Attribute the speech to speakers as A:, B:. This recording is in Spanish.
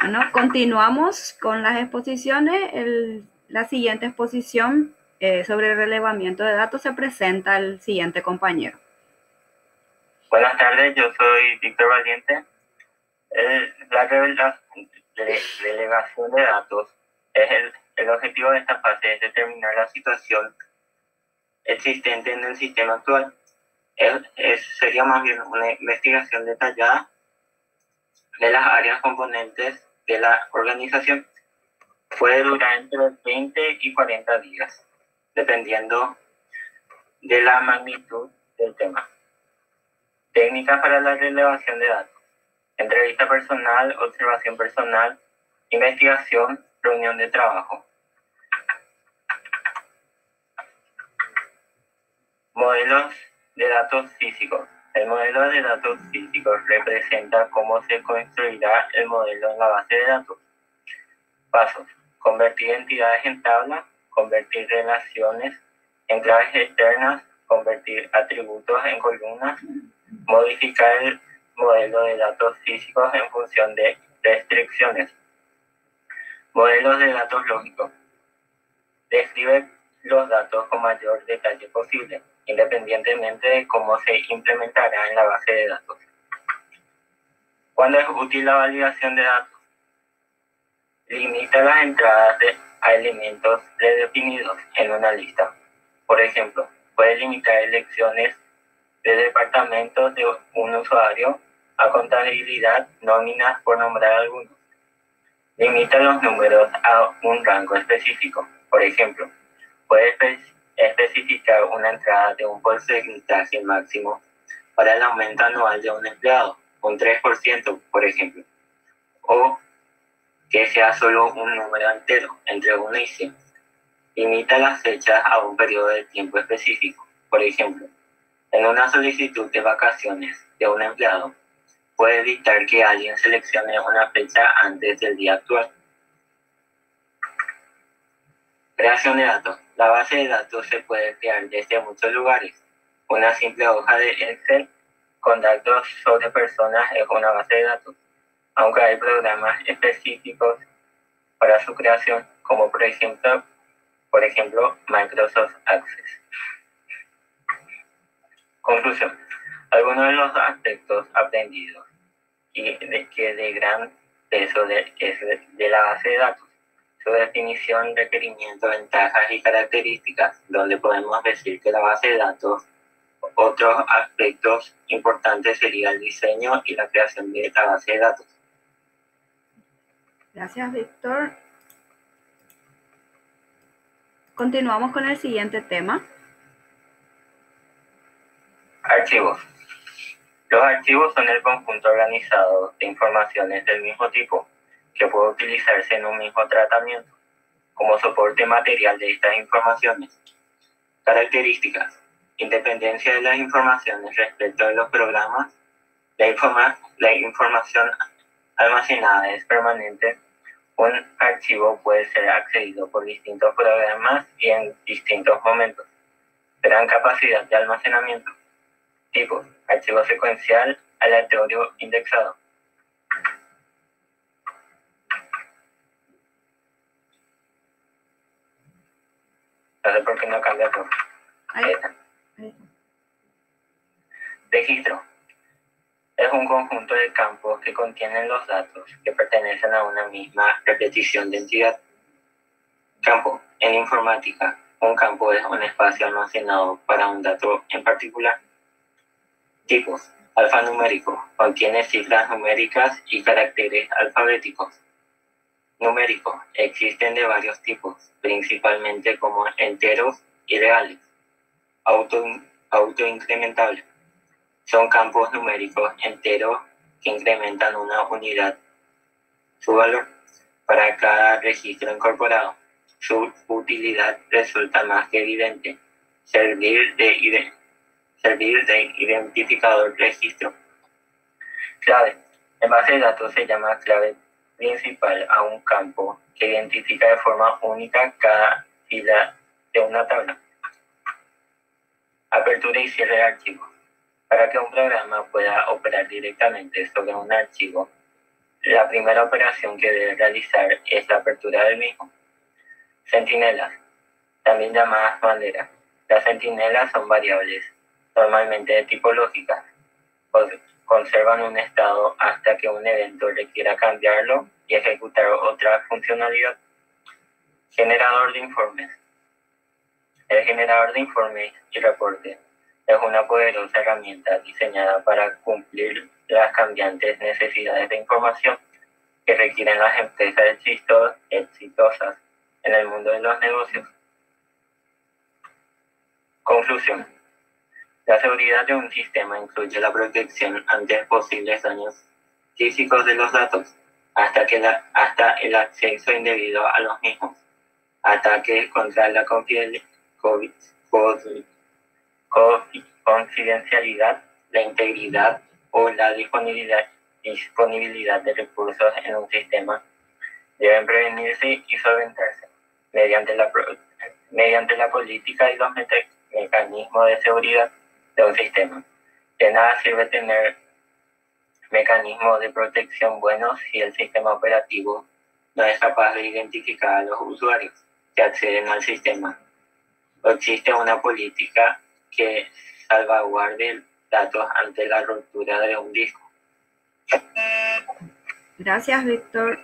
A: Bueno, continuamos con las exposiciones. La siguiente exposición sobre relevamiento de datos se presenta al siguiente compañero.
B: Buenas tardes, yo soy Víctor Valiente. La relevación de datos es el objetivo de esta fase es determinar la situación existente en el sistema actual. Sería más bien una investigación detallada de las áreas componentes de la organización. Puede durar entre 20 y 40 días, dependiendo de la magnitud del tema. Técnicas para la relevación de datos: entrevista personal, observación personal, investigación, reunión de trabajo. Modelos de datos físicos. El modelo de datos físicos representa cómo se construirá el modelo en la base de datos. Pasos: convertir entidades en tablas, convertir relaciones en claves externas, convertir atributos en columnas, modificar el modelo de datos físicos en función de restricciones. Modelos de datos lógicos. Describe los datos con mayor detalle posible, independientemente de cómo se implementará en la base de datos. ¿Cuándo es útil la validación de datos? Limita las entradas a elementos predefinidos en una lista. Por ejemplo, puede limitar elecciones de departamentos de un usuario a contabilidad, nóminas, por nombrar algunos. Limita los números a un rango específico. Por ejemplo, puede especificar una entrada de un porcentaje máximo para el aumento anual de un empleado, un 3%, por ejemplo, o que sea solo un número entero, entre 1 y 100. Limita las fechas a un periodo de tiempo específico. Por ejemplo, en una solicitud de vacaciones de un empleado, puede evitar que alguien seleccione una fecha antes del día actual. Creación de datos. La base de datos se puede crear desde muchos lugares. Una simple hoja de Excel con datos sobre personas es una base de datos, aunque hay programas específicos para su creación, como por ejemplo Microsoft Access. Conclusión. Algunos de los aspectos aprendidos y de gran peso de la base de datos: su definición, requerimientos, ventajas y características, donde podemos decir que la base de datos, otros aspectos importantes sería el diseño y la creación de la base de datos.
A: Gracias, Víctor. Continuamos con el siguiente tema.
B: Archivos. Los archivos son el conjunto organizado de informaciones del mismo tipo que puede utilizarse en un mismo tratamiento como soporte material de estas informaciones. Características: independencia de las informaciones respecto de los programas. La información almacenada es permanente. Un archivo puede ser accedido por distintos programas y en distintos momentos. Gran capacidad de almacenamiento. Tipos: archivo secuencial, aleatorio, indexado. No sé por qué no cambia todo.
A: Ahí está.
B: Registro. Es un conjunto de campos que contienen los datos que pertenecen a una misma repetición de entidad. Campo. En informática, un campo es un espacio almacenado para un dato en particular. Tipos: alfanumérico. Contiene cifras numéricas y caracteres alfabéticos. Numérico. Existen de varios tipos, principalmente como enteros y reales. Autoincrementable. Son campos numéricos enteros que incrementan una unidad su valor para cada registro incorporado. Su utilidad resulta más que evidente: servir de identificador registro. Clave. En base de datos se llama clave principal a un campo que identifica de forma única cada fila de una tabla. Apertura y cierre de archivos. Para que un programa pueda operar directamente sobre un archivo, La primera operación que debe realizar es la apertura del mismo. Centinelas, también llamadas banderas. Las centinelas son variables, normalmente de tipo lógica. Conservan un estado hasta que un evento requiera cambiarlo y ejecutar otra funcionalidad. Generador de informes. El generador de informes y reportes es una poderosa herramienta diseñada para cumplir las cambiantes necesidades de información que requieren las empresas exitosas en el mundo de los negocios. Conclusión. La seguridad de un sistema incluye la protección ante posibles daños físicos de los datos, hasta el acceso indebido a los mismos, ataques contra la confidencialidad, la integridad o la disponibilidad de recursos en un sistema deben prevenirse y solventarse mediante la política y los mecanismos de seguridad de un sistema. De nada sirve tener mecanismos de protección buenos si el sistema operativo no es capaz de identificar a los usuarios que acceden al sistema. No existe una política que salvaguarde datos ante la ruptura de un disco.
A: Gracias, Víctor.